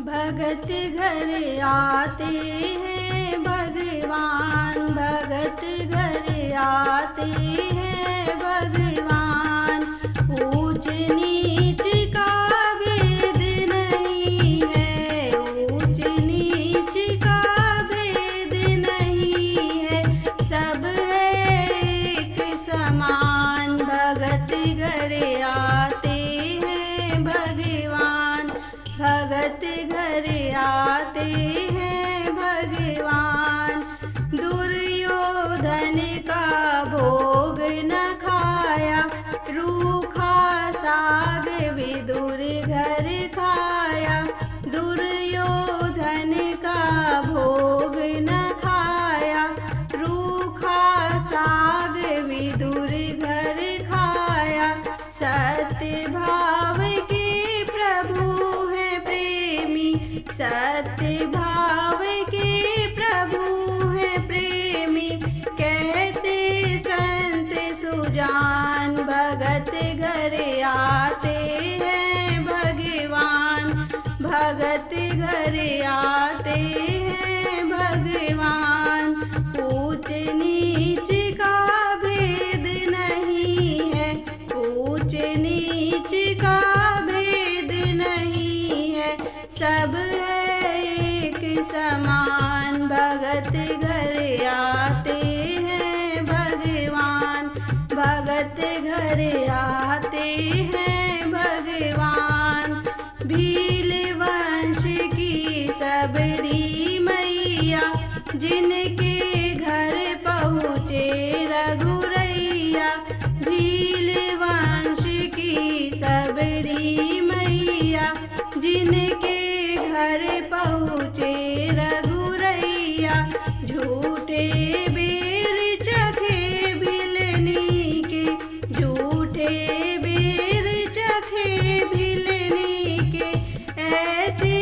भगत घर आते हैं भगवान, भगत घर आते हैं भगवान। ऊंच नीच का भेद नहीं है, ऊंच नीच का भेद नहीं है, सब है एक समान। भगत घर आते हैं भगवान, भगत घर आते हैं भगवान। दुर्योधन का भोग न खाया, रूखा साग विदुर घर खाया। दुर्योधन का भोग न खाया, रूखा साग विदुर घर खाया। सत्य भाव के प्रभु हैं प्रेमी, सत्य भाव के प्रभु हैं प्रेमी, कहते संत सुजान। भगत घर आते हैं भगवान, भगत घर आते हैं भगवान। ऊंच नीच का भेद नहीं है, ऊंच नीच का भेद नहीं है, सब है एक समान। भगत घर आते हैं भगवान, भगत घर आते हैं भगवान। भील वंश की सबरी मैया, जिनके घर पहुँचे रघुरैया। भील वंश की सबरी मैया, जिनके घर पहुँचे रघुरैया। झूठे बेर चखे भिलनी के, झूठे बेर चखे भिलनी के, ऐसे